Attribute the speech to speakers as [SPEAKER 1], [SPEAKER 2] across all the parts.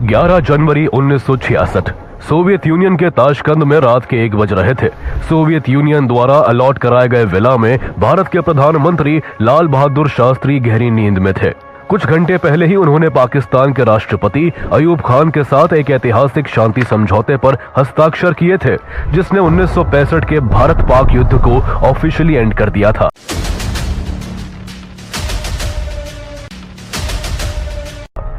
[SPEAKER 1] 11 जनवरी 1966 Soviet union के Tashkent में रात के 1 बज रहे थे। सोवियत यूनियन द्वारा अलॉट कराए गए विला में भारत के प्रधानमंत्री लाल बहादुर शास्त्री गहरी नींद में थे। कुछ घंटे पहले ही उन्होंने पाकिस्तान के राष्ट्रपति अयूब खान के साथ एक ऐतिहासिक शांति समझौते पर हस्ताक्षर किए थे, जिसने 1965 के भारत पाक युद्ध को ऑफिशियली एंड कर दिया था।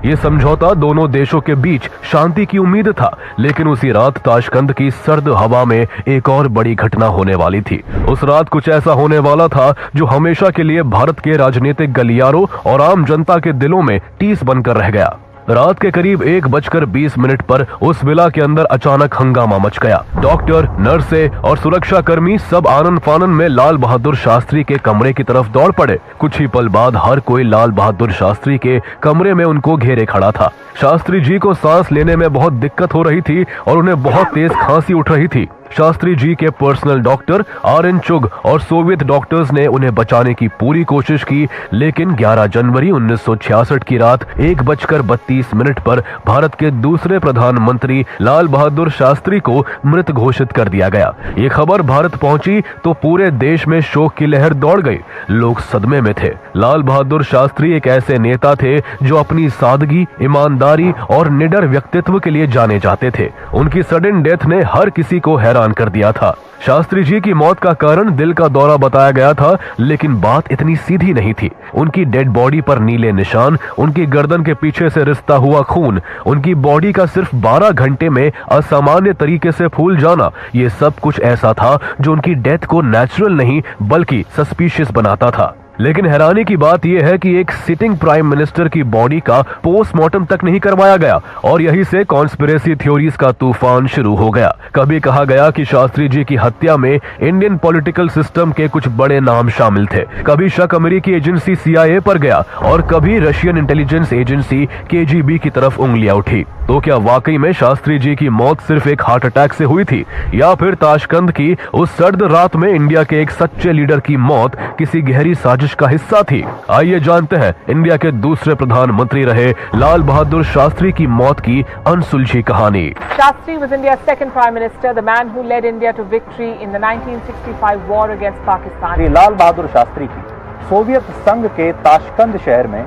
[SPEAKER 1] ये समझौता दोनों देशों के बीच शांति की उम्मीद था, लेकिन उसी रात ताशकंद की सर्द हवा में एक और बड़ी घटना होने वाली थी। उस रात कुछ ऐसा होने वाला था जो हमेशा के लिए भारत के राजनीतिक गलियारों और आम जनता के दिलों में टीस बनकर रह गया। रात के करीब 1:20 पर उस विला के अंदर अचानक हंगामा मच गया। डॉक्टर, नर्से और सुरक्षा कर्मी सब आनन फानन में लाल बहादुर शास्त्री के कमरे की तरफ दौड़ पड़े। कुछ ही पल बाद हर कोई लाल बहादुर शास्त्री के कमरे में उनको घेरे खड़ा था। शास्त्री जी को सांस लेने में बहुत दिक्कत हो रही थी और उन्हें बहुत तेज खांसी उठ रही थी। शास्त्री जी के पर्सनल डॉक्टर RN चुग और सोवियत डॉक्टर्स ने उन्हें बचाने की पूरी कोशिश की, लेकिन 11 जनवरी 1966 की रात 1:32 पर भारत के दूसरे प्रधानमंत्री लाल बहादुर शास्त्री को मृत घोषित कर दिया गया। ये खबर भारत पहुंची तो पूरे देश में शोक की लहर दौड़ गई। लोग सदमे में थे। लाल बहादुर शास्त्री एक ऐसे नेता थे जो अपनी सादगी, ईमानदारी और निडर व्यक्तित्व के लिए जाने जाते थे। उनकी सडन डेथ ने हर किसी को हैरान कर दिया था। शास्त्री जी की मौत का कारण दिल का दौरा बताया गया था, लेकिन बात इतनी सीधी नहीं थी। उनकी डेड बॉडी पर नीले निशान, उनकी गर्दन के पीछे से रिसता हुआ खून, उनकी बॉडी का सिर्फ 12 घंटे में असामान्य तरीके से फूल जाना, ये सब कुछ ऐसा था जो उनकी डेथ को नेचुरल नहीं बल्कि सस्पिशियस बनाता था। लेकिन हैरानी की बात यह है कि एक सिटिंग प्राइम मिनिस्टर की बॉडी का पोस्टमार्टम तक नहीं करवाया गया और यहीं से कॉन्स्पिरेसी थ्योरीज का तूफान शुरू हो गया। कभी कहा गया कि शास्त्री जी की हत्या में इंडियन पॉलिटिकल सिस्टम के कुछ बड़े नाम शामिल थे। कभी शक अमेरिकी एजेंसी CIA पर गया और कभी रशियन इंटेलिजेंस एजेंसी KGB की तरफ उंगलियां उठी। तो क्या वाकई में शास्त्री जी की मौत सिर्फ एक हार्ट अटैक से हुई थी, या फिर ताशकंद की उस सर्द रात में इंडिया के एक सच्चे लीडर की मौत किसी गहरी साजिश का हिस्सा थी? आइए जानते हैं इंडिया के दूसरे प्रधानमंत्री रहे लाल बहादुर शास्त्री की मौत की अनसुलझी कहानी।
[SPEAKER 2] Shastri was India's second prime minister, the man who led India to victory in the 1965 war against Pakistan.
[SPEAKER 3] Lal Bahadur Shastri की सोवियत संघ के ताशकंद शहर में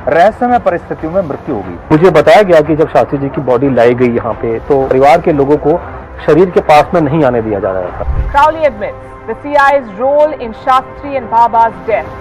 [SPEAKER 3] रहस्यमय परिस्थितियों में मृत्यु हो गई।
[SPEAKER 4] मुझे बताया गया कि जब शास्त्री जी की बॉडी लाई गई यहाँ पे, तो परिवार के लोगों को शरीर के पास में नहीं आने दिया जा रहा था।
[SPEAKER 2] Crowley admits the CIA's role in Shastri and Baba's death.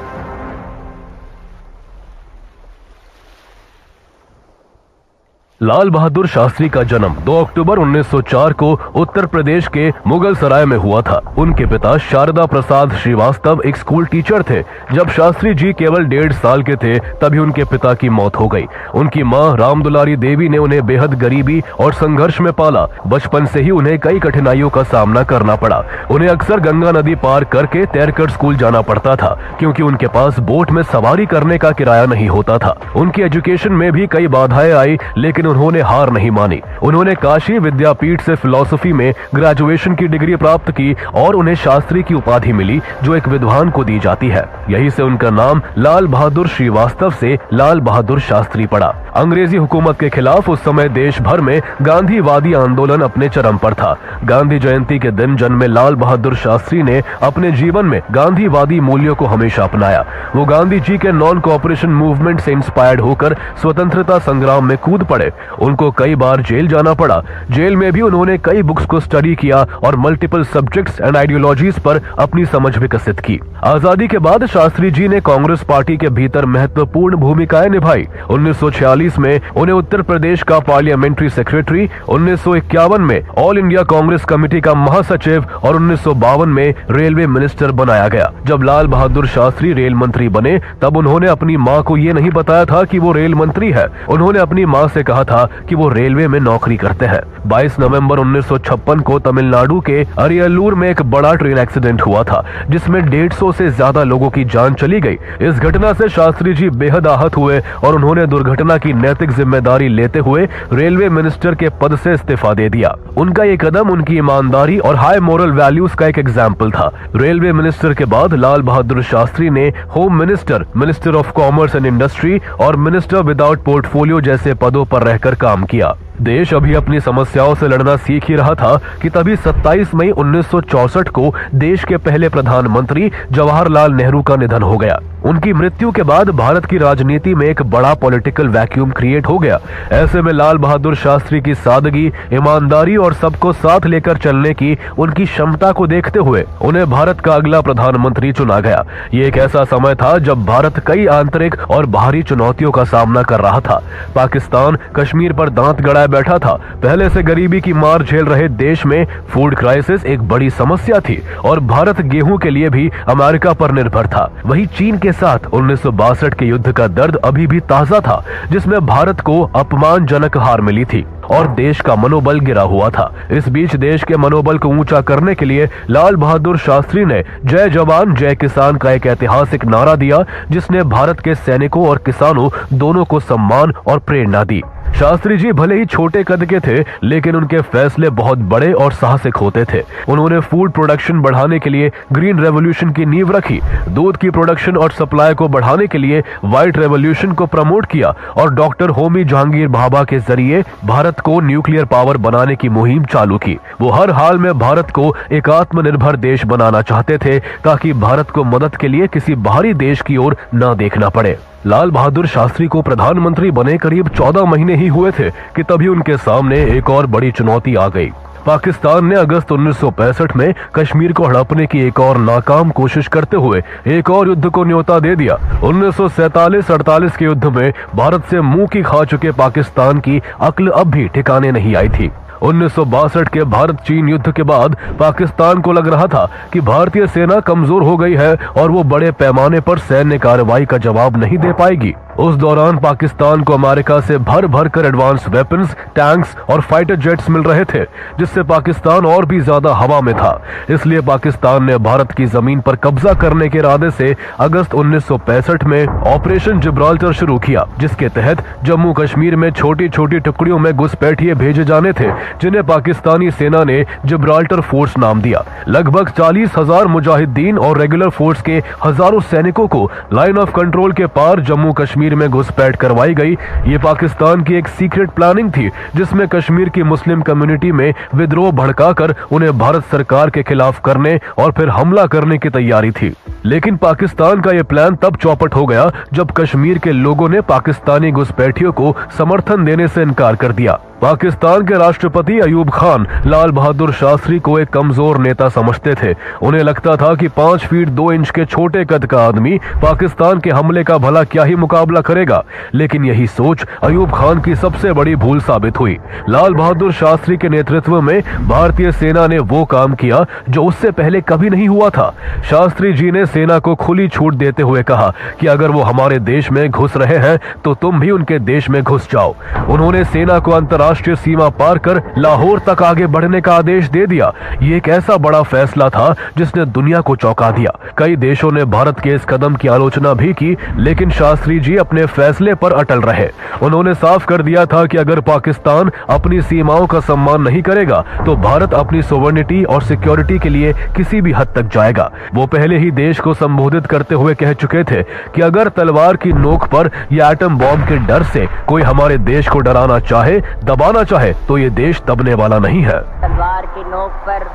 [SPEAKER 1] Lal Bahadur Shastri का जन्म 2 अक्टूबर 1904 को उत्तर प्रदेश के मुगल सराय में हुआ था। उनके पिता शारदा प्रसाद श्रीवास्तव एक स्कूल टीचर थे। जब शास्त्री जी केवल 1.5 साल के थे तभी उनके पिता की मौत हो गई। उनकी मां रामदुलारी देवी ने उन्हें बेहद गरीबी और संघर्ष में पाला। बचपन से ही उन्हें कई कठिनाइयों का सामना करना पड़ा। उन्हें अक्सर गंगा नदी पार करके तैरकर स्कूल जाना पड़ता था, क्योंकि उनके पास बोट में सवारी करने का किराया नहीं होता था। उनकी एजुकेशन में भी कई बाधाएं आई, लेकिन उन्होंने हार नहीं मानी। उन्होंने काशी विद्यापीठ से फिलॉसफी में ग्रेजुएशन की डिग्री प्राप्त की और उन्हें शास्त्री की उपाधि मिली, जो एक विद्वान को दी जाती है। यही से उनका नाम लाल बहादुर श्रीवास्तव से लाल बहादुर शास्त्री पड़ा। अंग्रेजी हुकूमत के खिलाफ उस समय देश भर में गांधीवादी आंदोलन अपने चरम पर था। गांधी जयंती के दिन जन्मे लाल बहादुर शास्त्री ने अपने जीवन में गांधीवादी मूल्यों को हमेशा अपनाया। वो गांधी जी के नॉन कोऑपरेशन मूवमेंट से इंस्पायर्ड होकर स्वतंत्रता संग्राम में कूद पड़े। उनको कई बार जेल जाना पड़ा। जेल में भी उन्होंने कई बुक्स को स्टडी किया और मल्टीपल सब्जेक्ट्स एंड आइडियोलॉजीज पर अपनी समझ विकसित की। आजादी के बाद शास्त्री जी ने कांग्रेस पार्टी के भीतर महत्वपूर्ण भूमिकाएं निभाई। 1946 में उन्हें उत्तर प्रदेश का पार्लियामेंट्री सेक्रेटरी, 1951 में ऑल इंडिया कांग्रेस कमेटी का महासचिव और 1952 में रेलवे मिनिस्टर बनाया गया। जब लाल बहादुर शास्त्री रेल मंत्री बने तब उन्होंने अपनी मां को ये नहीं बताया था कि वो रेल मंत्री है। उन्होंने अपनी मां से कहा था कि वो रेलवे में नौकरी करते हैं। 22 नवंबर 1956 को तमिलनाडु के अरियलूर में एक बड़ा ट्रेन एक्सीडेंट हुआ था, जिसमें 150 से ज्यादा लोगों की जान चली गई। इस घटना से शास्त्री जी बेहद आहत हुए और उन्होंने दुर्घटना की नैतिक जिम्मेदारी लेते हुए रेलवे मिनिस्टर के पद से इस्तीफा दे दिया। उनका ये कदम उनकी ईमानदारी और हाई मोरल वैल्यूज का एक एग्जाम्पल था। रेलवे मिनिस्टर के बाद लाल बहादुर शास्त्री ने home minister, minister of commerce and industry और मिनिस्टर विदाउट पोर्टफोलियो जैसे पदों पर रहकर काम किया। देश अभी अपनी समस्याओं से लड़ना सीख ही रहा था कि तभी 27 मई 1964 को देश के पहले प्रधानमंत्री जवाहरलाल नेहरू का निधन हो गया। उनकी मृत्यु के बाद भारत की राजनीति में एक बड़ा पॉलिटिकल वैक्यूम क्रिएट हो गया। ऐसे में लाल बहादुर शास्त्री की सादगी, ईमानदारी और सबको साथ लेकर चलने की उनकी क्षमता को देखते हुए उन्हें भारत का अगला प्रधानमंत्री चुना गया। ये एक ऐसा समय था जब भारत कई आंतरिक और बाहरी चुनौतियों का सामना कर रहा था। पाकिस्तान कश्मीर पर दांत गड़ाए बैठा था। पहले से गरीबी की मार झेल रहे देश में फूड क्राइसिस एक बड़ी समस्या थी और भारत गेहूं के लिए भी अमेरिका पर निर्भर था। वहीं चीन के साथ 1962 के युद्ध का दर्द अभी भी ताजा था, जिसमें भारत को अपमानजनक हार मिली थी और देश का मनोबल गिरा हुआ था। इस बीच देश के मनोबल को ऊंचा करने के लिए लाल बहादुर शास्त्री ने जय जवान जय किसान का एक ऐतिहासिक नारा दिया, जिसने भारत के सैनिकों और किसानों दोनों को सम्मान और प्रेरणा दी। शास्त्री जी भले ही छोटे कद के थे, लेकिन उनके फैसले बहुत बड़े और साहसिक होते थे। उन्होंने फूड प्रोडक्शन बढ़ाने के लिए ग्रीन रेवोल्यूशन की नींव रखी, दूध की प्रोडक्शन और सप्लाई को बढ़ाने के लिए व्हाइट रेवोल्यूशन को प्रमोट किया और डॉक्टर होमी जहांगीर भाभा के जरिए भारत को न्यूक्लियर पावर बनाने की मुहिम चालू की। वो हर हाल में भारत को एक आत्मनिर्भर देश बनाना चाहते थे, ताकि भारत को मदद के लिए किसी बाहरी देश की ओर न देखना पड़े। लाल बहादुर शास्त्री को प्रधानमंत्री बने करीब 14 महीने ही हुए थे कि तभी उनके सामने एक और बड़ी चुनौती आ गई। पाकिस्तान ने अगस्त 1965 में कश्मीर को हड़पने की एक और नाकाम कोशिश करते हुए एक और युद्ध को न्योता दे दिया। 1947-48 के युद्ध में भारत से मुंह की खा चुके पाकिस्तान की अक्ल अब भी ठिकाने नहीं आई थी। 1962 के भारत चीन युद्ध के बाद पाकिस्तान को लग रहा था कि भारतीय सेना कमजोर हो गई है और वो बड़े पैमाने पर सैन्य कार्रवाई का जवाब नहीं दे पाएगी। उस दौरान पाकिस्तान को अमेरिका से भर भर कर एडवांस वेपन्स, टैंक्स और फाइटर जेट्स मिल रहे थे, जिससे पाकिस्तान और भी ज्यादा हवा में था। इसलिए पाकिस्तान ने भारत की जमीन पर कब्जा करने के इरादे से अगस्त 1965 में ऑपरेशन जिब्राल्टर शुरू किया, जिसके तहत जम्मू कश्मीर में छोटी छोटी टुकड़ियों में घुसपैठिए भेजे जाने थे, जिन्हें पाकिस्तानी सेना ने जिब्राल्टर फोर्स नाम दिया। लगभग 40,000 मुजाहिदीन और रेगुलर फोर्स के हजारों सैनिकों को लाइन ऑफ कंट्रोल के पार जम्मू कश्मीर में घुसपैठ करवाई गई। ये पाकिस्तान की एक सीक्रेट प्लानिंग थी, जिसमें कश्मीर की मुस्लिम कम्युनिटी में विद्रोह भड़काकर उन्हें भारत सरकार के खिलाफ करने और फिर हमला करने की तैयारी थी। लेकिन पाकिस्तान का यह प्लान तब चौपट हो गया जब कश्मीर के लोगों ने पाकिस्तानी घुसपैठियों को समर्थन देने से इनकार कर दिया। पाकिस्तान के राष्ट्रपति अयूब खान लाल बहादुर शास्त्री को एक कमजोर नेता समझते थे। उन्हें लगता था कि 5 फीट 2 इंच के छोटे कद का आदमी पाकिस्तान के हमले का भला क्या ही मुकाबला करेगा। लेकिन यही सोच अयूब खान की सबसे बड़ी भूल साबित हुई। लाल बहादुर शास्त्री के नेतृत्व में भारतीय सेना ने वो काम किया जो उससे पहले कभी नहीं हुआ था। शास्त्री जी ने सेना को खुली छूट देते हुए कहा कि अगर वो हमारे देश में घुस रहे हैं तो तुम भी उनके देश में घुस जाओ। उन्होंने सेना को अंतर्राष्ट्रीय सीमा पार कर लाहौर तक आगे बढ़ने का आदेश दे दिया। ये एक ऐसा बड़ा फैसला था जिसने दुनिया को चौंका दिया। कई देशों ने भारत के इस कदम की आलोचना भी की, लेकिन शास्त्री जी अपने फैसले पर अटल रहे। उन्होंने साफ कर दिया था कि अगर पाकिस्तान अपनी सीमाओं का सम्मान नहीं करेगा तो भारत अपनी सोवर्निटी और सिक्योरिटी के लिए किसी भी हद तक जाएगा। वो पहले ही देश को संबोधित करते हुए कह चुके थे कि अगर तलवार की नोक पर या एटम बॉम्ब के डर से कोई हमारे देश को डराना चाहे, दबाना चाहे, तो ये देश दबने वाला नहीं है।
[SPEAKER 5] तलवार की नोक पर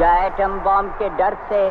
[SPEAKER 5] या एटम बॉम्ब के डर से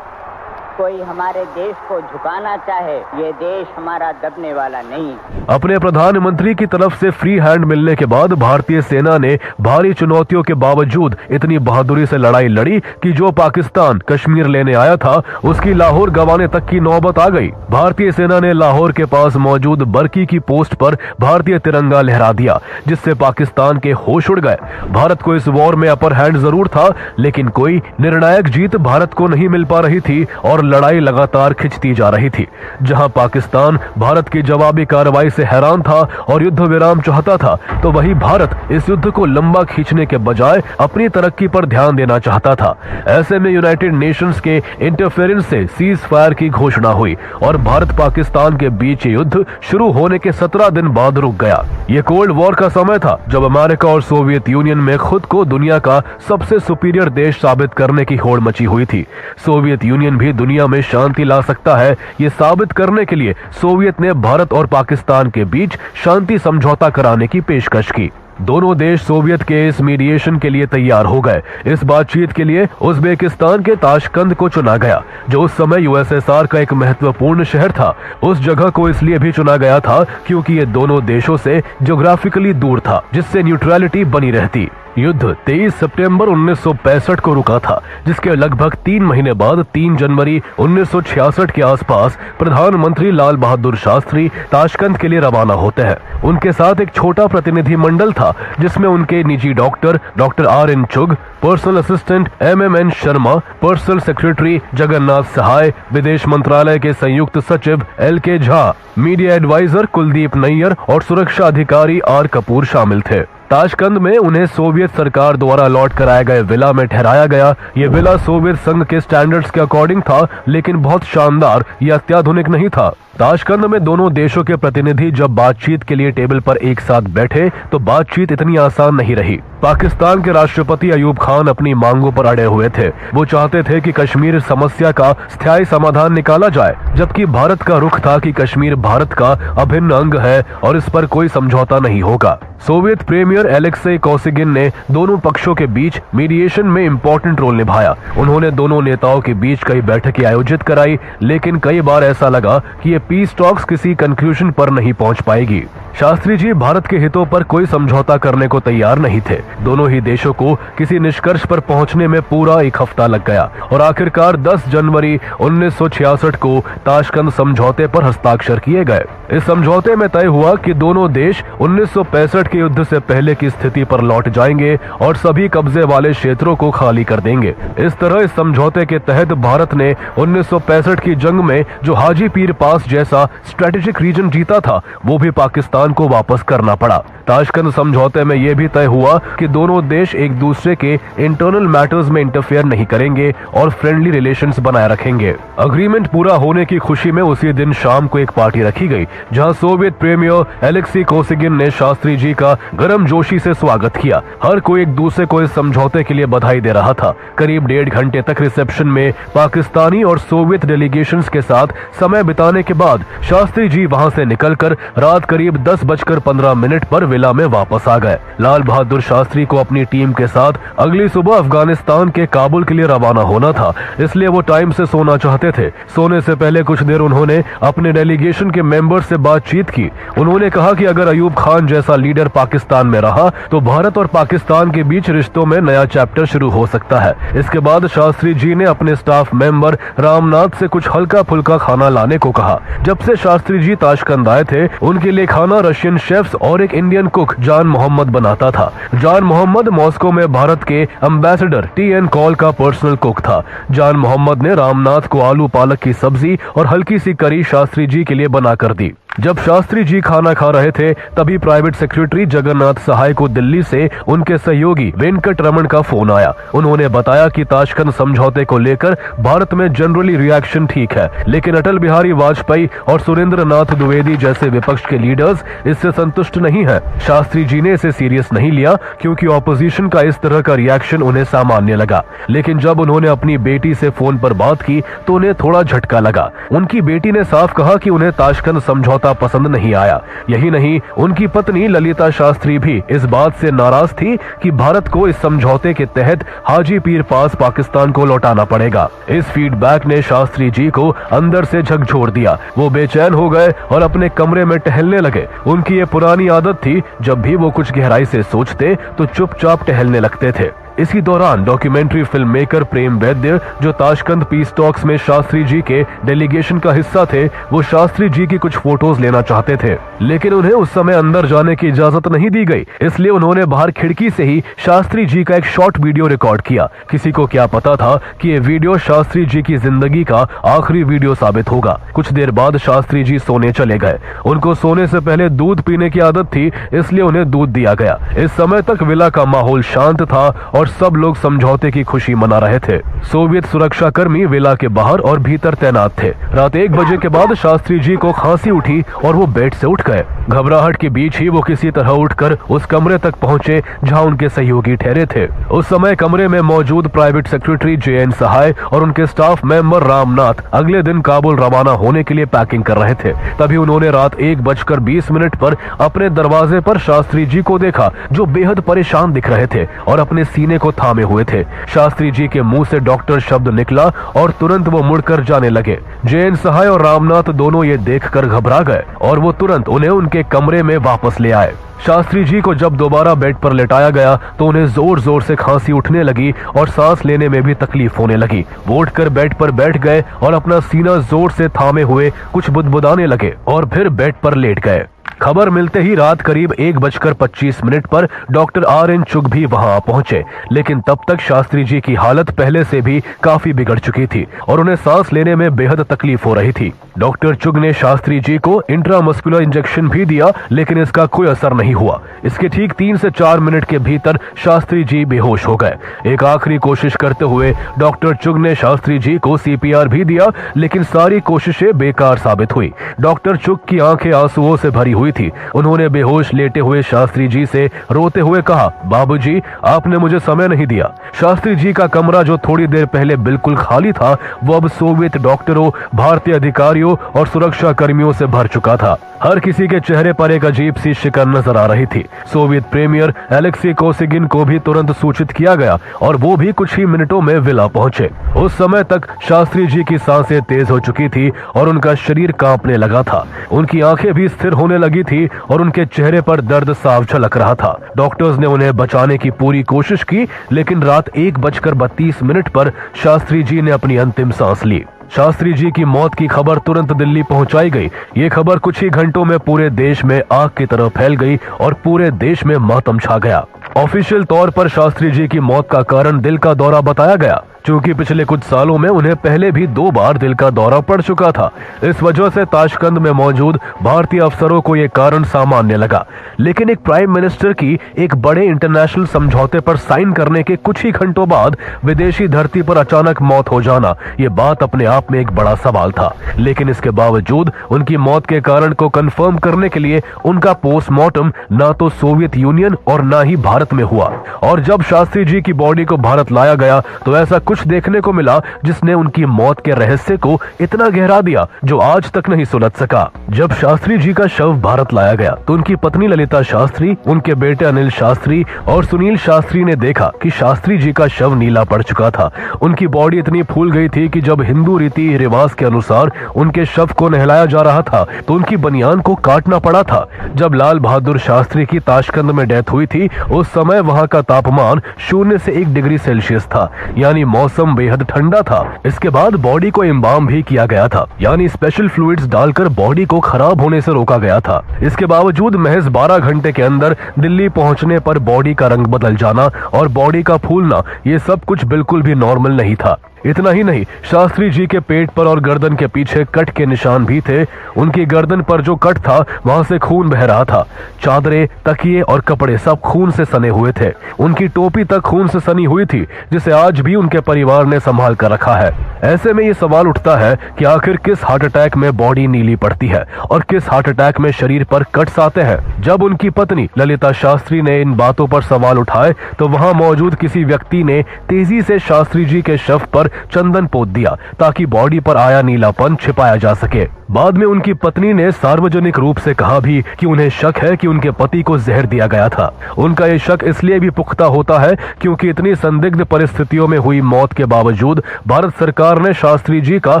[SPEAKER 5] कोई हमारे देश को झुकाना चाहे, ये देश हमारा दबने वाला नहीं।
[SPEAKER 1] अपने प्रधानमंत्री की तरफ से फ्री हैंड मिलने के बाद भारतीय सेना ने भारी चुनौतियों के बावजूद इतनी बहादुरी से लड़ाई लड़ी कि जो पाकिस्तान कश्मीर लेने आया था उसकी लाहौर गंवाने तक की नौबत आ गई। भारतीय सेना ने लाहौर के पास मौजूद बरकी की पोस्ट पर भारतीय तिरंगा लहरा दिया, जिससे पाकिस्तान के होश उड़ गए। भारत को इस वॉर में अपर हैंड जरूर था, लेकिन कोई निर्णायक जीत भारत को नहीं मिल पा रही थी और लड़ाई लगातार खिंचती जा रही थी। जहां पाकिस्तान भारत की जवाबी कार्रवाई से हैरान था और युद्ध विराम चाहता था, तो वहीं भारत इस युद्ध को लंबा खींचने के बजाय अपनी तरक्की पर ध्यान देना चाहता था। ऐसे में यूनाइटेड नेशंस के इंटरफेरेंस से सीज फायर की घोषणा हुई और भारत पाकिस्तान के बीच युद्ध शुरू होने के 17 दिन बाद रुक गया। ये कोल्ड वॉर का समय था, जब अमेरिका और सोवियत यूनियन में खुद को दुनिया का सबसे सुपीरियर देश साबित करने की होड़ मची हुई थी। सोवियत यूनियन भी दुनिया में शांति ला सकता है, ये साबित करने के लिए सोवियत ने भारत और पाकिस्तान के बीच शांति समझौता कराने की पेशकश की। दोनों देश सोवियत के इस मीडिएशन के लिए तैयार हो गए। इस बातचीत के लिए उज्बेकिस्तान के ताशकंद को चुना गया, जो उस समय यूएसएसआर का एक महत्वपूर्ण शहर था। उस जगह को इसलिए भी चुना गया था क्योंकि ये दोनों देशों से ज्योग्राफिकली दूर था, जिससे न्यूट्रलिटी बनी रहती। युद्ध 23 सितंबर 1965 को रुका था, जिसके लगभग 3 महीने बाद 3 जनवरी 1966 के आसपास प्रधानमंत्री लाल बहादुर शास्त्री ताशकंद के लिए रवाना होते हैं। उनके साथ एक छोटा प्रतिनिधि मंडल था, जिसमें उनके निजी doctor RN Chugh, personal assistant MMN Sharma, personal secretary Jagannath Sahay, विदेश मंत्रालय के संयुक्त सचिव LK Jha, media advisor Kuldip Nayar और सुरक्षा अधिकारी R कपूर शामिल थे। ताशकंद में उन्हें सोवियत सरकार द्वारा लौट कराए गए विला में ठहराया गया। ये विला सोवियत संघ के स्टैंडर्ड्स के अकॉर्डिंग था, लेकिन बहुत शानदार या अत्याधुनिक नहीं था। ताशकंद में दोनों देशों के प्रतिनिधि जब बातचीत के लिए टेबल पर एक साथ बैठे तो बातचीत इतनी आसान नहीं रही। पाकिस्तान के राष्ट्रपति अयूब खान अपनी मांगों पर अड़े हुए थे। वो चाहते थे कि कश्मीर समस्या का स्थायी समाधान निकाला जाए, जबकि भारत का रुख था कि कश्मीर भारत का अभिन्न अंग है और इस पर कोई समझौता नहीं होगा। सोवियत प्रीमियर एलेक्सी कोसिगिन ने दोनों पक्षों के बीच मीडिएशन में इम्पोर्टेंट रोल निभाया। उन्होंने दोनों नेताओं के बीच कई बैठकें आयोजित कराई, लेकिन कई बार ऐसा लगा कि ये पीस टॉक्स किसी कंक्लूजन पर नहीं पहुंच पाएगी। शास्त्री जी भारत के हितों पर कोई समझौता करने को तैयार नहीं थे। दोनों ही देशों को किसी निष्कर्ष पर पहुंचने में पूरा 1 हफ्ता लग गया और आखिरकार 10 जनवरी 1966 को ताशकंद समझौते पर हस्ताक्षर किए गए। इस समझौते में तय हुआ कि दोनों देश 1965 के युद्ध से पहले की स्थिति पर लौट जाएंगे और सभी कब्जे वाले क्षेत्रों को खाली कर देंगे। इस तरह इस समझौते के तहत भारत ने 1965 की जंग में जो हाजी पीर पास जैसा स्ट्रेटेजिक रीजन जीता था, वो भी पाकिस्तान को वापस करना पड़ा। ताशकंद समझौते में यह भी तय हुआ कि दोनों देश एक दूसरे के इंटरनल मैटर्स में इंटरफेयर नहीं करेंगे और फ्रेंडली रिलेशंस बनाए रखेंगे। अग्रीमेंट पूरा होने की खुशी में उसी दिन शाम को एक पार्टी रखी गई, जहां सोवियत प्रीमियर एलेक्सी कोसिगिन ने शास्त्री जी का गर्मजोशी से स्वागत किया। हर कोई एक दूसरे को इस समझौते के लिए बधाई दे रहा था। करीब 1.5 घंटे तक रिसेप्शन में पाकिस्तानी और सोवियत डेलीगेशंस के साथ समय बिताने के बाद शास्त्री जी वहां से निकलकर रात करीब 10:15 पर विला में वापस आ गए। लाल बहादुर शास्त्री को अपनी टीम के साथ अगली सुबह अफगानिस्तान के काबुल के लिए रवाना होना था, इसलिए वो टाइम से सोना चाहते थे। सोने से पहले कुछ देर उन्होंने अपने डेलीगेशन के मेंबर्स से बातचीत की। उन्होंने कहा कि अगर अयूब खान जैसा लीडर पाकिस्तान में रहा तो भारत और पाकिस्तान के बीच रिश्तों में नया चैप्टर शुरू हो सकता है। इसके बाद शास्त्री जी ने अपने स्टाफ मेंबर रामनाथ से कुछ हल्का फुल्का खाना लाने को कहा। जब से शास्त्री जी ताशकंद आए थे, उनके लिए खाना रशियन शेफ्स और एक इंडियन कुक जान मोहम्मद बनाता था। जान मोहम्मद मॉस्को में भारत के एम्बेसडर TN कॉल का पर्सनल कुक था। जान मोहम्मद ने रामनाथ को आलू पालक की सब्जी और हल्की सी करी शास्त्री जी के लिए बना कर दी। जब शास्त्री जी खाना खा रहे थे, तभी प्राइवेट सेक्रेटरी जगन्नाथ सहाय को दिल्ली से उनके सहयोगी वेंकट रमन का फोन आया। उन्होंने बताया कि ताशकंद समझौते को लेकर भारत में जनरली रिएक्शन ठीक है, लेकिन अटल बिहारी वाजपेयी और सुरेंद्र नाथ द्विवेदी जैसे विपक्ष के लीडर्स इससे संतुष्ट नहीं है। शास्त्री जी ने इसे सीरियस नहीं लिया, क्योंकि ऑपोजिशन का इस तरह का रिएक्शन उन्हें सामान्य लगा। लेकिन जब उन्होंने अपनी बेटी से फोन पर बात की तो उन्हें थोड़ा झटका लगा। उनकी बेटी ने साफ कहा कि उन्हें ताशकंद समझौता पसंद नहीं आया। यही नहीं, उनकी पत्नी ललिता शास्त्री भी इस बात से नाराज थी कि भारत को इस समझौते के तहत हाजी पीर पास पाकिस्तान को लौटाना पड़ेगा। इस फीडबैक ने शास्त्री जी को अंदर से झकझोर दिया। वो बेचैन हो गए और अपने कमरे में टहलने लगे। उनकी ये पुरानी आदत थी, जब भी वो कुछ गहराई से सोचते तो चुपचाप टहलने लगते थे। इसी दौरान डॉक्यूमेंट्री फिल्म मेकर प्रेम वैद्य, जो ताशकंद पीस टॉक्स में शास्त्री जी के डेलीगेशन का हिस्सा थे, वो शास्त्री जी की कुछ फोटोज लेना चाहते थे, लेकिन उन्हें उस समय अंदर जाने की इजाजत नहीं दी गई। इसलिए उन्होंने बाहर खिड़की से ही शास्त्री जी का एक शॉर्ट वीडियो रिकॉर्ड किया। किसी को क्या पता था कि ये वीडियो शास्त्री जी की जिंदगी का आखिरी वीडियो साबित होगा। कुछ देर बाद शास्त्री जी सोने चले गए। उनको सोने से पहले दूध पीने की आदत थी, इसलिए उन्हें दूध दिया गया। इस समय तक विला का माहौल शांत था और और सब लोग समझौते की खुशी मना रहे थे। सोवियत सुरक्षा कर्मी विला के बाहर और भीतर तैनात थे। रात 1 बजे के बाद शास्त्री जी को खांसी उठी और वो बेड से उठ गए। घबराहट के बीच ही वो किसी तरह उठकर उस कमरे तक पहुंचे जहां उनके सहयोगी ठहरे थे। उस समय कमरे में मौजूद प्राइवेट सेक्रेटरी JN सहाय और उनके स्टाफ मेंबर रामनाथ अगले दिन काबुल रवाना होने के लिए पैकिंग कर रहे थे। तभी उन्होंने रात 1:20 पर अपने दरवाजे पर शास्त्री जी को देखा, जो बेहद परेशान दिख रहे थे और अपने सीने को थामे हुए थे। शास्त्री जी के मुंह से डॉक्टर शब्द निकला और तुरंत वो मुड़कर जाने लगे। JN सहाय और रामनाथ दोनों ये देखकर घबरा गए और वो तुरंत उन्हें उनके कमरे में वापस ले आए। शास्त्री जी को जब दोबारा बेड पर लेटाया गया तो उन्हें जोर जोर से खांसी उठने लगी और सांस लेने में भी तकलीफ होने लगी। वो उठकर बेड पर बैठ गए और अपना सीना जोर से थामे हुए कुछ बुदबुदाने लगे और फिर बेड पर लेट गए। खबर मिलते ही रात करीब 1:25 पर डॉक्टर RN चुग भी वहां पहुंचे, लेकिन तब तक शास्त्री जी की हालत पहले से भी काफी बिगड़ चुकी थी और उन्हें सांस लेने में बेहद तकलीफ हो रही थी। डॉक्टर चुग ने शास्त्री जी को इंट्रामस्कुलर इंजेक्शन भी दिया, लेकिन इसका कोई असर नहीं हुआ। इसके ठीक 3 से 4 मिनट के भीतर शास्त्री जी बेहोश हो गए। एक आखिरी कोशिश करते हुए डॉक्टर चुग ने शास्त्री जी को CPR भी दिया, लेकिन सारी कोशिशें बेकार साबित हुई। डॉक्टर चुग की आंखें आंसुओं से भरी हुई थी। उन्होंने बेहोश लेटे हुए शास्त्री जी से रोते हुए कहा, बाबूजी, आपने मुझे समय नहीं दिया। शास्त्री जी का कमरा जो थोड़ी देर पहले बिल्कुल खाली था, वो अब सोवियत डॉक्टरों, भारतीय अधिकारियों और सुरक्षा कर्मियों से भर चुका था। हर किसी के चेहरे पर एक अजीब सी शिकन नजर आ रही थी। सोवियत प्रीमियर एलेक्सी कोसिगिन को भी तुरंत सूचित किया गया और वो भी कुछ ही मिनटों में विला पहुंचे। उस समय तक शास्त्री जी की सांसें तेज हो चुकी थी और उनका शरीर कांपने लगा था। उनकी आंखें भी स्थिर होने लगी थी और उनके चेहरे पर दर्द साफ झलक रहा था। डॉक्टर्स ने उन्हें बचाने की पूरी कोशिश की, लेकिन रात 1:32 पर शास्त्री जी ने अपनी अंतिम सांस ली। शास्त्री जी की मौत की खबर तुरंत दिल्ली पहुंचाई गई। ये खबर कुछ ही घंटों में पूरे देश में आग की तरह फैल गई और पूरे देश में मातम छा गया। ऑफिशियल तौर पर शास्त्री जी की मौत का कारण दिल का दौरा बताया गया, क्योंकि पिछले कुछ सालों में उन्हें पहले भी 2 बार दिल का दौरा पड़ चुका था। इस वजह से ताशकंद में मौजूद भारतीय अफसरों को यह कारण सामान्य लगा। लेकिन एक प्राइम मिनिस्टर की एक बड़े इंटरनेशनल समझौते पर साइन करने के कुछ ही घंटों बाद विदेशी धरती पर अचानक मौत हो जाना, ये बात अपने आप में एक बड़ा सवाल था। लेकिन इसके बावजूद उनकी मौत के कारण को कंफर्म करने के लिए उनका पोस्टमार्टम ना तो सोवियत यूनियन और ना ही भारत में हुआ। और जब शास्त्री जी की बॉडी को भारत लाया गया तो ऐसा कुछ देखने को मिला जिसने उनकी मौत के रहस्य को इतना गहरा दिया जो आज तक नहीं सुलझ सका। जब शास्त्री जी का शव भारत लाया गया तो उनकी पत्नी ललिता शास्त्री, उनके बेटे अनिल शास्त्री और सुनील शास्त्री ने देखा कि शास्त्री जी का शव नीला पड़ चुका था। उनकी बॉडी इतनी फूल गई थी कि जब हिंदू रीति रिवाज के अनुसार उनके शव को नहलाया जा रहा था तो उनकी बनियान को काटना पड़ा था। जब लाल बहादुर शास्त्री की ताशकंद में डेथ हुई थी, उस समय वहां का तापमान 0 से 1 डिग्री सेल्सियस था, यानी मौसम बेहद ठंडा था। इसके बाद बॉडी को इम्बाम भी किया गया था, यानी स्पेशल फ्लूइड्स डालकर बॉडी को खराब होने से रोका गया था। इसके बावजूद महज 12 घंटे के अंदर दिल्ली पहुंचने पर बॉडी का रंग बदल जाना और बॉडी का फूलना, ये सब कुछ बिल्कुल भी नॉर्मल नहीं था। इतना ही नहीं, शास्त्री जी के पेट पर और गर्दन के पीछे कट के निशान भी थे। उनकी गर्दन पर जो कट था वहां से खून बह रहा था। चादरें, तकिए और कपड़े सब खून से सने हुए थे। उनकी टोपी तक खून से सनी हुई थी, जिसे आज भी उनके परिवार ने संभाल कर रखा है। ऐसे में ये सवाल उठता है कि आखिर किस हार्ट अटैक में बॉडी नीली पड़ती है और किस हार्ट अटैक में शरीर पर कट्स आते हैं। जब उनकी पत्नी ललिता शास्त्री ने इन बातों पर सवाल उठाए तो वहां मौजूद किसी व्यक्ति ने तेजी से शास्त्री जी के शव पर चंदन पोत दिया ताकि बॉडी पर आया नीलापन छिपाया जा सके। बाद में उनकी पत्नी ने सार्वजनिक रूप से कहा भी कि उन्हें शक है कि उनके पति को जहर दिया गया था। उनका ये शक इसलिए भी पुख्ता होता है क्योंकि इतनी संदिग्ध परिस्थितियों में हुई मौत के बावजूद भारत सरकार ने शास्त्री जी का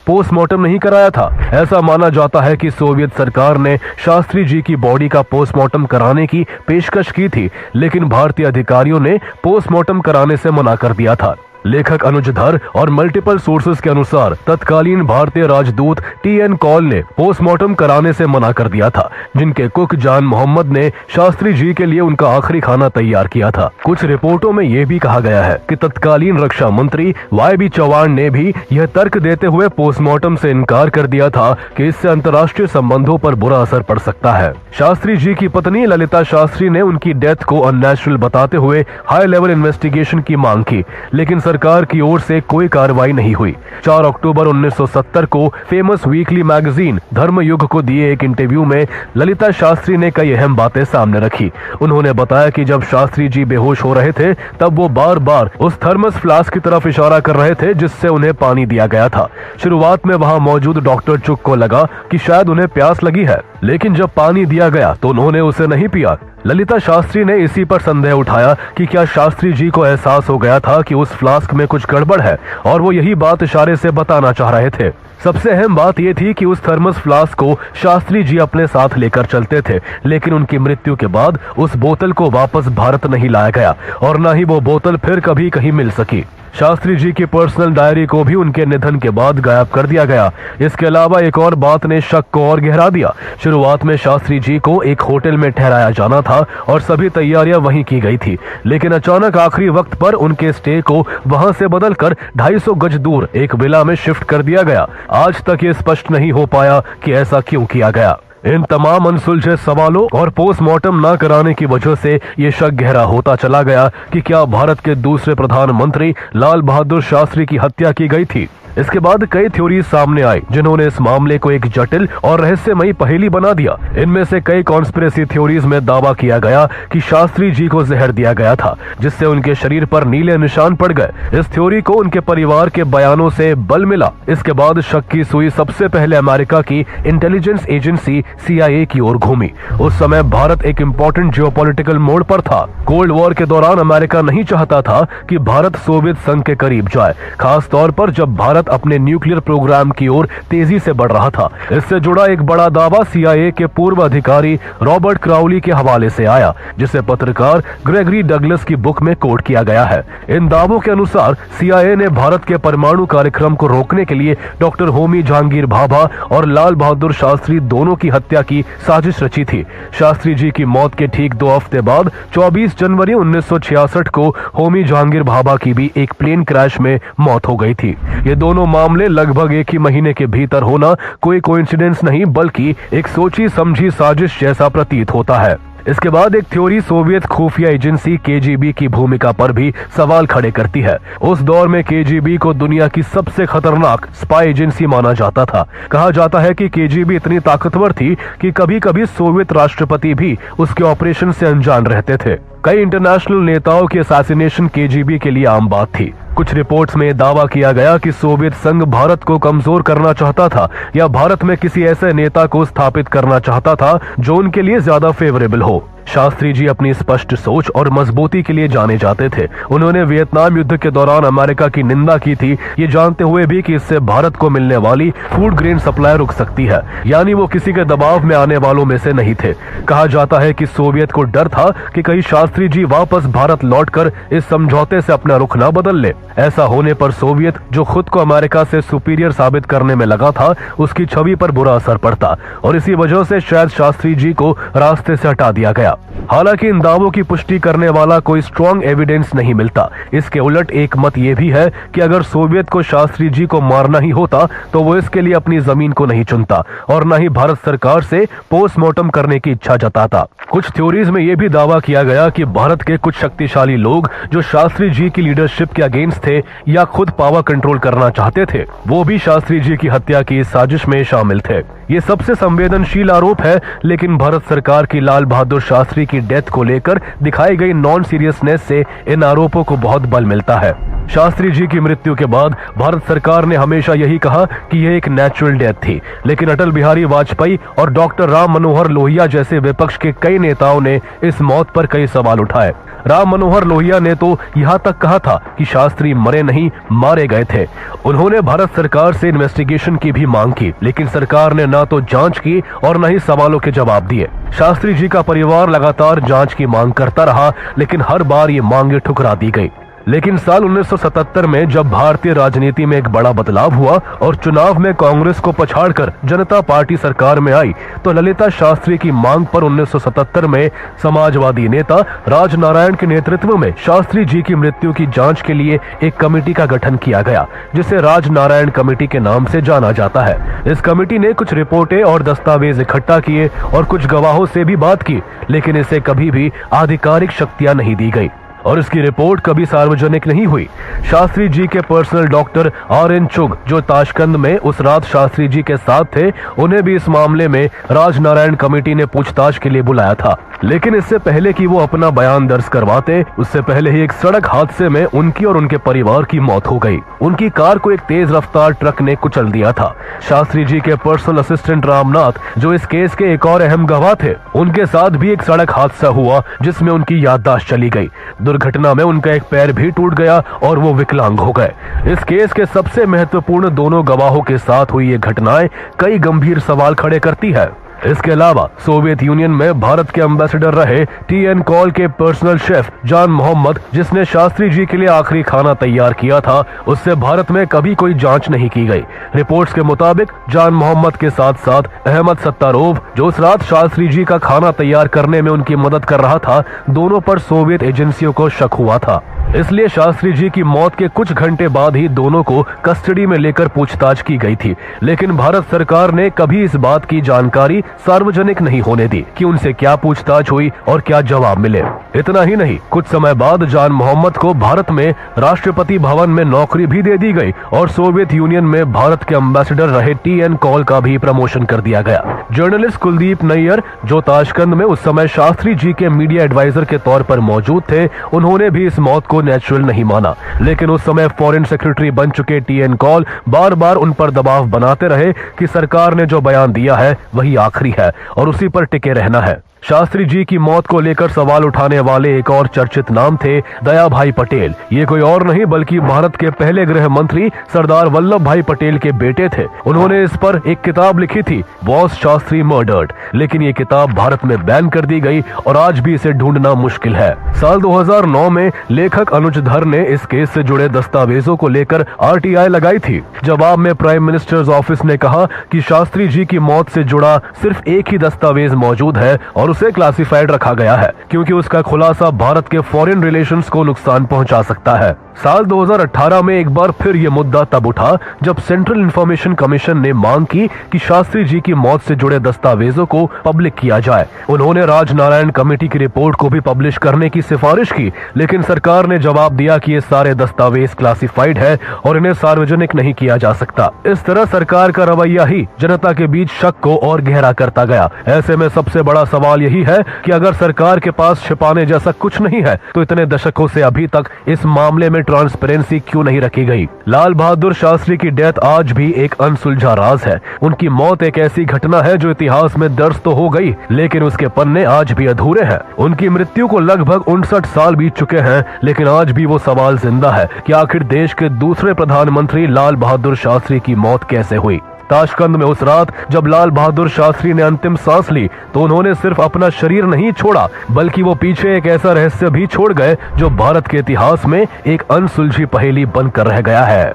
[SPEAKER 1] पोस्टमार्टम नहीं कराया था। ऐसा माना जाता है कि सोवियत सरकार ने शास्त्री जी की बॉडी का पोस्टमार्टम कराने की पेशकश की थी, लेकिन भारतीय अधिकारियों ने पोस्टमार्टम कराने से मना कर दिया था। लेखक अनुज धर और मल्टीपल सोर्सेज के अनुसार तत्कालीन भारतीय राजदूत TN कौल ने पोस्टमार्टम कराने से मना कर दिया था, जिनके कुक जान मोहम्मद ने शास्त्री जी के लिए उनका आखिरी खाना तैयार किया था। कुछ रिपोर्टों में यह भी कहा गया है कि तत्कालीन रक्षा मंत्री YB चौहान ने भी यह तर्क देते हुए पोस्टमार्टम से इनकार कर दिया था कि इससे अंतर्राष्ट्रीय संबंधों पर बुरा असर पड़ सकता है। शास्त्री जी की पत्नी ललिता शास्त्री ने उनकी डेथ को अननेचुरल बताते हुए हाई लेवल इन्वेस्टिगेशन की मांग की, लेकिन सरकार की ओर से कोई कार्रवाई नहीं हुई। 4 अक्टूबर 1970 को फेमस वीकली मैगजीन धर्मयुग को दिए एक इंटरव्यू में ललिता शास्त्री ने कई अहम बातें सामने रखी। उन्होंने बताया कि जब शास्त्री जी बेहोश हो रहे थे तब वो बार बार उस थर्मस फ्लास्क की तरफ इशारा कर रहे थे जिससे उन्हें पानी दिया गया था। शुरुआत में वहां मौजूद डॉक्टर चुक को लगा कि शायद उन्हें प्यास लगी है, लेकिन जब पानी दिया गया तो उन्होंने उसे नहीं पिया। ललिता शास्त्री ने इसी पर संदेह उठाया कि क्या शास्त्री जी को एहसास हो गया था कि उस फ्लास्क में कुछ गड़बड़ है और वो यही बात इशारे से बताना चाह रहे थे। सबसे अहम बात यह थी कि उस थर्मस फ्लास्क को शास्त्री जी अपने साथ लेकर चलते थे, लेकिन उनकी मृत्यु के बाद उस बोतल को वापस भारत नहीं लाया गया और न ही वो बोतल फिर कभी कहीं मिल सकी। शास्त्री जी की पर्सनल डायरी को भी उनके निधन के बाद गायब कर दिया गया। इसके अलावा एक और बात ने शक को और गहरा दिया। शुरुआत में शास्त्री जी को एक होटल में ठहराया जाना था और सभी तैयारियां वहीं की गई थी, लेकिन अचानक आखिरी वक्त पर उनके स्टे को वहां से बदलकर 250 गज दूर एक विला में शिफ्ट कर दिया गया। आज तक ये स्पष्ट नहीं हो पाया कि ऐसा क्यों किया गया। इन तमाम अनसुलझे सवालों और पोस्टमार्टम न कराने की वजह से ये शक गहरा होता चला गया कि क्या भारत के दूसरे प्रधानमंत्री लाल बहादुर शास्त्री की हत्या की गई थी। इसके बाद कई थ्योरीज सामने आई जिन्होंने इस मामले को एक जटिल और रहस्यमयी पहेली बना दिया। इनमें से कई कॉन्स्पिरेसी थ्योरीज में दावा किया गया कि शास्त्री जी को जहर दिया गया था, जिससे उनके शरीर पर नीले निशान पड़ गए। इस थ्योरी को उनके परिवार के बयानों से बल मिला। इसके बाद शक की सुई सबसे पहले अमेरिका की इंटेलिजेंस एजेंसी CIA की ओर घूमी। उस समय भारत एक इम्पोर्टेंट जियोपॉलिटिकल मोड़ पर था। कोल्ड वॉर के दौरान अमेरिका नहीं चाहता था कि भारत सोवियत संघ के करीब जाए, खास तौर पर जब भारत अपने न्यूक्लियर प्रोग्राम की ओर तेजी से बढ़ रहा था। इससे जुड़ा एक बड़ा दावा CIA के पूर्व अधिकारी रॉबर्ट क्राउली के हवाले से आया, जिसे पत्रकार ग्रेगरी डगलस की बुक में कोट किया गया है। इन दावों के अनुसार CIA ने भारत के परमाणु कार्यक्रम को रोकने के लिए डॉक्टर होमी जहांगीर भाभा और लाल बहादुर शास्त्री दोनों की हत्या की साजिश रची थी। शास्त्री जी की मौत के ठीक 2 हफ्ते बाद 24 जनवरी 1966 को होमी जहांगीर भाभा की भी एक प्लेन क्रैश में मौत हो गई थी। ये दोनों मामले लगभग एक ही महीने के भीतर होना कोई कोइंसिडेंस नहीं, बल्कि एक सोची समझी साजिश जैसा प्रतीत होता है। इसके बाद एक थ्योरी सोवियत खुफिया एजेंसी KGB की भूमिका पर भी सवाल खड़े करती है। उस दौर में KGB को दुनिया की सबसे खतरनाक स्पाई एजेंसी माना जाता था। कहा जाता है कि KGB इतनी ताकतवर थी कि कभी कभी सोवियत राष्ट्रपति भी उसके ऑपरेशन से अनजान रहते थे। कई इंटरनेशनल नेताओं की असैसिनेशन KGB के लिए आम बात थी। कुछ रिपोर्ट्स में दावा किया गया कि सोवियत संघ भारत को कमजोर करना चाहता था या भारत में किसी ऐसे नेता को स्थापित करना चाहता था जो उनके लिए ज्यादा फेवरेबल हो। शास्त्री जी अपनी स्पष्ट सोच और मजबूती के लिए जाने जाते थे। उन्होंने वियतनाम युद्ध के दौरान अमेरिका की निंदा की थी, ये जानते हुए भी कि इससे भारत को मिलने वाली फूड ग्रेन सप्लाई रुक सकती है, यानी वो किसी के दबाव में आने वालों में से नहीं थे। कहा जाता है कि सोवियत को डर था कि कहीं शास्त्री जी वापस भारत लौटकर इस समझौते से अपना रुख न बदल ले। ऐसा होने पर सोवियत, जो खुद को अमेरिका से सुपीरियर साबित करने में लगा था, उसकी छवि पर बुरा असर पड़ता और इसी वजह से शायद शास्त्री जी को रास्ते से हटा दिया गया। हालांकि इन दावों की पुष्टि करने वाला कोई स्ट्रॉन्ग एविडेंस नहीं मिलता। इसके उलट एक मत ये भी है कि अगर सोवियत को शास्त्री जी को मारना ही होता तो वो इसके लिए अपनी जमीन को नहीं चुनता और न ही भारत सरकार से पोस्टमार्टम करने की इच्छा जताता। कुछ थ्योरीज में यह भी दावा किया गया कि भारत के कुछ शक्तिशाली लोग जो शास्त्री जी की लीडरशिप के अगेंस्ट थे या खुद पावर कंट्रोल करना चाहते थे, वो भी शास्त्री जी की हत्या की इस साजिश में शामिल थे। ये सबसे संवेदनशील आरोप है, लेकिन भारत सरकार की लाल बहादुर शास्त्री की डेथ को लेकर दिखाई गई नॉन सीरियसनेस से इन आरोपों को बहुत बल मिलता है। शास्त्री जी की मृत्यु के बाद भारत सरकार ने हमेशा यही कहा कि यह एक नेचुरल डेथ थी, लेकिन अटल बिहारी वाजपेयी और डॉक्टर राम मनोहर लोहिया जैसे विपक्ष के कई नेताओं ने इस मौत पर कई सवाल उठाए। राम मनोहर लोहिया ने तो यहाँ तक कहा था कि शास्त्री मरे नहीं, मारे गए थे। उन्होंने भारत सरकार से इन्वेस्टिगेशन की भी मांग की, लेकिन सरकार ने न तो जांच की और न ही सवालों के जवाब दिए। शास्त्री जी का परिवार लगातार जांच की मांग करता रहा, लेकिन हर बार ये मांगे ठुकरा दी गई। लेकिन साल 1977 में जब भारतीय राजनीति में एक बड़ा बदलाव हुआ और चुनाव में कांग्रेस को पछाड़कर जनता पार्टी सरकार में आई, तो ललिता शास्त्री की मांग पर 1977 में समाजवादी नेता राजनारायण के नेतृत्व में शास्त्री जी की मृत्यु की जांच के लिए एक कमेटी का गठन किया गया, जिसे राजनारायण कमेटी के नाम से जाना जाता है। इस कमेटी ने कुछ रिपोर्टें और दस्तावेज इकट्ठा किए और कुछ गवाहों से भी बात की, लेकिन इसे कभी भी आधिकारिक शक्तियां नहीं दी गई और इसकी रिपोर्ट कभी सार्वजनिक नहीं हुई। शास्त्री जी के पर्सनल डॉक्टर RN चुग, जो ताशकंद में उस रात शास्त्री जी के साथ थे, उन्हें भी इस मामले में राजनारायण कमेटी ने पूछताछ के लिए बुलाया था। लेकिन इससे पहले कि वो अपना बयान दर्ज करवाते, उससे पहले ही एक सड़क हादसे में उनकी और उनके परिवार की मौत हो गई। उनकी कार को एक तेज रफ्तार ट्रक ने कुचल दिया था। शास्त्री जी के पर्सनल असिस्टेंट रामनाथ, जो इस केस के एक और अहम गवाह थे, उनके साथ भी एक सड़क हादसा हुआ जिसमें उनकी याददाश्त चली गई। दुर्घटना में उनका एक पैर भी टूट गया और वो विकलांग हो गए। इस केस के सबसे महत्वपूर्ण दोनों गवाहों के साथ हुई ये घटनाएं कई गंभीर सवाल खड़े करती है। इसके अलावा सोवियत यूनियन में भारत के एम्बेसडर रहे TN कॉल के पर्सनल शेफ जान मोहम्मद, जिसने शास्त्री जी के लिए आखिरी खाना तैयार किया था, उससे भारत में कभी कोई जांच नहीं की गई। रिपोर्ट्स के मुताबिक जान मोहम्मद के साथ साथ अहमद सत्तारोव, जो उस रात शास्त्री जी का खाना तैयार करने में उनकी मदद कर रहा था, दोनों पर सोवियत एजेंसियों को शक हुआ था। इसलिए शास्त्री जी की मौत के कुछ घंटे बाद ही दोनों को कस्टडी में लेकर पूछताछ की गई थी। लेकिन भारत सरकार ने कभी इस बात की जानकारी सार्वजनिक नहीं होने दी कि उनसे क्या पूछताछ हुई और क्या जवाब मिले। इतना ही नहीं, कुछ समय बाद जान मोहम्मद को भारत में राष्ट्रपति भवन में नौकरी भी दे दी गई और सोवियत यूनियन में भारत के एम्बेसडर रहे TN कॉल का भी प्रमोशन कर दिया गया। जर्नलिस्ट कुलदीप नैयर, जो ताशकंद में उस समय शास्त्री जी के मीडिया एडवाइजर के तौर पर मौजूद थे, उन्होंने भी इस मौत को नेचुरल नहीं माना। लेकिन उस समय फॉरेन सेक्रेटरी बन चुके TN कॉल बार बार उन पर दबाव बनाते रहे कि सरकार ने जो बयान दिया है वही आखिरी है और उसी पर टिके रहना है। शास्त्री जी की मौत को लेकर सवाल उठाने वाले एक और चर्चित नाम थे दया भाई पटेल। ये कोई और नहीं बल्कि भारत के पहले गृह मंत्री सरदार वल्लभ भाई पटेल के बेटे थे। उन्होंने इस पर एक किताब लिखी थी, वॉज शास्त्री मर्डर्ड, लेकिन ये किताब भारत में बैन कर दी गई और आज भी इसे ढूंढना मुश्किल है। साल 2009 में लेखक अनुज धर ने इस केस से जुड़े दस्तावेजों को लेकर RTI लगाई थी। जवाब में प्राइम मिनिस्टर्स ऑफिस ने कहा कि शास्त्री जी की मौत से जुड़ा सिर्फ एक ही दस्तावेज मौजूद है और उसे क्लासिफाइड रखा गया है, क्योंकि उसका खुलासा भारत के फॉरेन रिलेशंस को नुकसान पहुंचा सकता है। साल 2018 में एक बार फिर ये मुद्दा तब उठा जब सेंट्रल इंफॉर्मेशन कमीशन ने मांग की कि शास्त्री जी की मौत से जुड़े दस्तावेजों को पब्लिक किया जाए। उन्होंने राजनारायण कमेटी की रिपोर्ट को भी पब्लिश करने की सिफारिश की, लेकिन सरकार ने जवाब दिया कि ये सारे दस्तावेज क्लासिफाइड है और इन्हें सार्वजनिक नहीं किया जा सकता। इस तरह सरकार का रवैया ही जनता के बीच शक को और गहरा करता गया। ऐसे में सबसे बड़ा सवाल यही है कि अगर सरकार के पास छिपाने जैसा कुछ नहीं है, तो इतने दशकों से अभी तक इस मामले में ट्रांसपेरेंसी क्यों नहीं रखी गई? लाल बहादुर शास्त्री की डेथ आज भी एक अनसुलझा राज है। उनकी मौत एक ऐसी घटना है जो इतिहास में दर्ज तो हो गई, लेकिन उसके पन्ने आज भी अधूरे हैं। उनकी मृत्यु को लगभग 59 साल बीत चुके हैं, लेकिन आज भी वो सवाल जिंदा है कि आखिर देश के दूसरे प्रधानमंत्री लाल बहादुर शास्त्री की मौत कैसे हुई। ताशकंद में उस रात जब लाल बहादुर शास्त्री ने अंतिम सांस ली, तो उन्होंने सिर्फ अपना शरीर नहीं छोड़ा, बल्कि वो पीछे एक ऐसा रहस्य भी छोड़ गए जो भारत के इतिहास में एक अनसुलझी पहेली बनकर रह गया है।